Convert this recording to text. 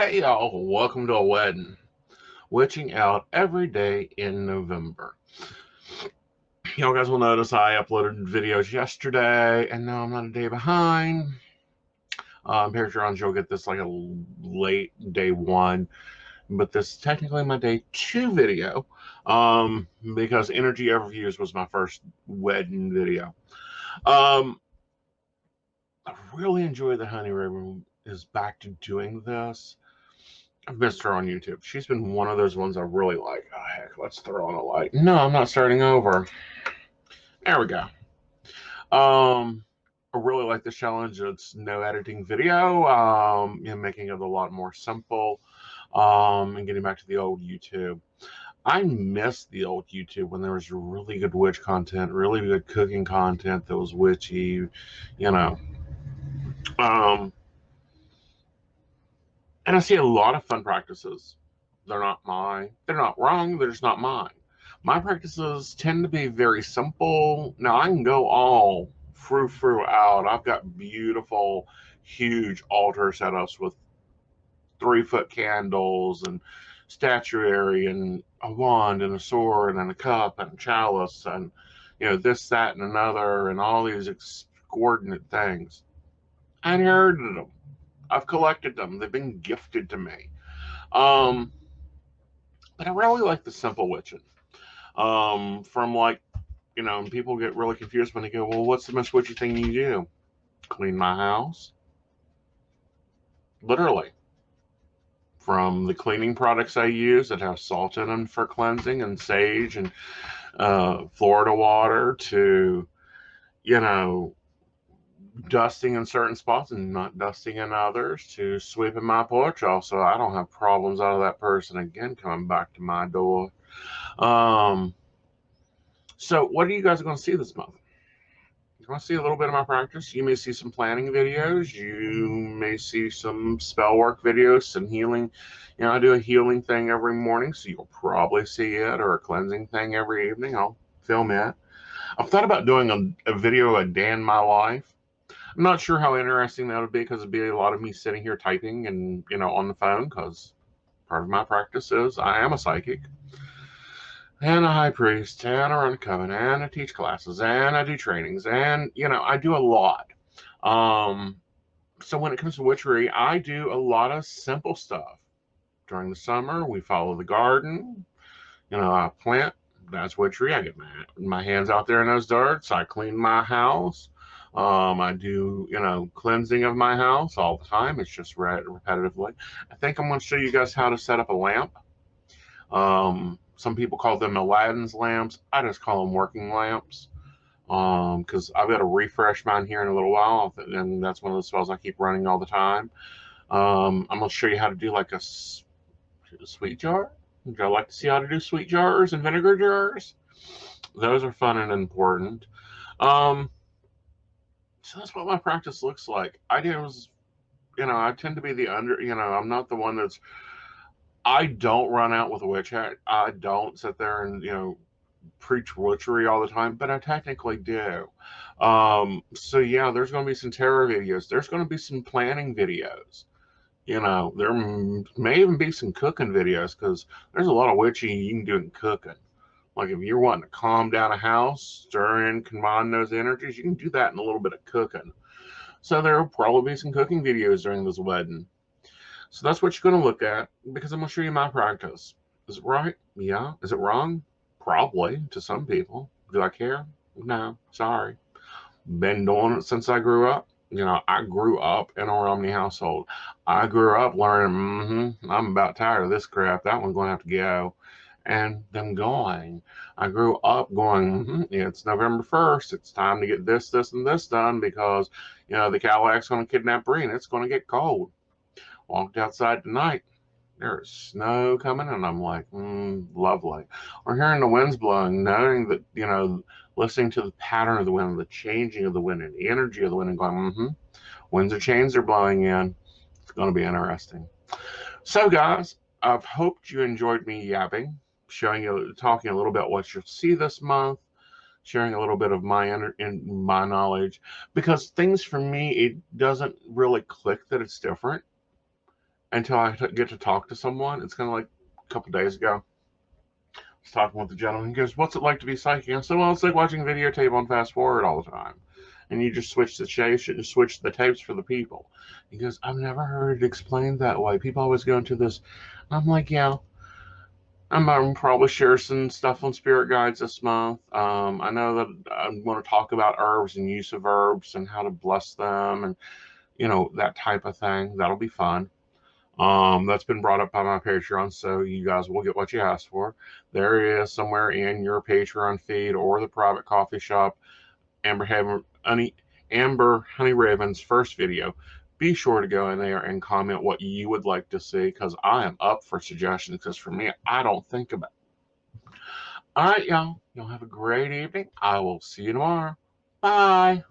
Hey y'all, welcome to a wedding. Witching out every day in November. Y'all guys will notice I uploaded videos yesterday, and now I'm not a day behind. Patreons, you'll get this like a late day one, but this is technically my day two video, because Energy Overviews was my first wedding video. I really enjoy that HoneyRaven is back to doing this. I've missed her on YouTube. She's been one of those ones I really like. Oh, heck, let's throw on a light. No, I'm not starting over. There we go. I really like this challenge. It's no editing video, making it a lot more simple, and getting back to the old YouTube. I miss the old YouTube when there was really good witch content, really good cooking content that was witchy, you know. Um, and I see a lot of fun practices. They're not mine. They're not wrong. They're just not mine. My practices tend to be very simple. Now I can go all throughout. I've got beautiful, huge altar setups with 3-foot candles and statuary and a wand and a sword and a cup and a chalice and this, that, and another and all these coordinate things. I inherited them. I've collected them. They've been gifted to me. But I really like the simple witching. From like, and people get really confused when they go, well, what's the most witchy thing you do? Clean my house. Literally. From the cleaning products I use that have salt in them for cleansing and sage and Florida water to, dusting in certain spots and not dusting in others, to sweeping my porch off so I don't have problems out of that person again coming back to my door. So what are you guys going to see this month? You want to see a little bit of my practice? You may see some planning videos. You may see some spell work videos, some healing. I do a healing thing every morning, so you'll probably see it, or a cleansing thing every evening. I'll film it. I've thought about doing a video a day in my life. I'm not sure how interesting that would be, because it'd be a lot of me sitting here typing and, on the phone, because part of my practice is I am a psychic and a high priest, and I run a coven, and I teach classes, and I do trainings, and I do a lot. So when it comes to witchery, I do a lot of simple stuff. During the summer, we follow the garden. I plant. That's witchery. I get my hands out there in those darts. I clean my house. I do, cleansing of my house all the time. It's just repetitively. I think I'm going to show you guys how to set up a lamp. Some people call them Aladdin's lamps. I just call them working lamps, because I've got to refresh mine here in a little while, and that's one of the spells I keep running all the time. I'm going to show you how to do like a sweet jar. Would y'all like to see how to do sweet jars and vinegar jars? Those are fun and important. So that's what my practice looks like. I tend to be the I'm not the one that's, I don't run out with a witch hat. I don't sit there and, preach witchery all the time, but I technically do. So yeah, there's going to be some tarot videos. There's going to be some planning videos. There may even be some cooking videos, because there's a lot of witchy you can do in cooking. Like if you're wanting to calm down a house, stir in, combine those energies, you can do that in a little bit of cooking. So there will probably be some cooking videos during this wedding. So that's what you're going to look at, because I'm going to show you my practice. Is it right? Yeah. Is it wrong? Probably, to some people. Do I care? No. Sorry. Been doing it since I grew up. I grew up in a Romney household. I grew up learning, I'm about tired of this crap. That one's going to have to go. And them going. I grew up going, it's November 1st. It's time to get this, this, and this done, because, the Cadillac's going to kidnap Bree, and it's going to get cold. Walked outside tonight. There's snow coming, and I'm like, lovely. Or hearing the winds blowing, knowing that, listening to the pattern of the wind, the changing of the wind, and the energy of the wind, and going, winds of change are blowing in. It's going to be interesting. So, guys, I've hoped you enjoyed me yapping, talking a little bit what you'll see this month, sharing a little bit of my knowledge, because things for me, it doesn't really click that it's different. until I get to talk to someone. It's kind of like a couple days ago. I was talking with the gentleman. He goes, "What's it like to be psychic?" I said, "Well, it's like watching a videotape on fast forward all the time, and you just switch the chase, you just switch the tapes for the people." He goes, "I've never heard it explained that way. People always go into this." I'm like, "Yeah." I'm probably share some stuff on spirit guides this month. I know that I'm going to talk about herbs and use of herbs and how to bless them and that type of thing. That'll be fun. That's been brought up by my Patreon, so you guys will get what you asked for. There is somewhere in your Patreon feed or the private coffee shop, Ember HoneyRaven's first video. Be sure to go in there and comment what you would like to see, because I am up for suggestions. Because for me, I don't think about it. All right, y'all. Y'all have a great evening. I will see you tomorrow. Bye.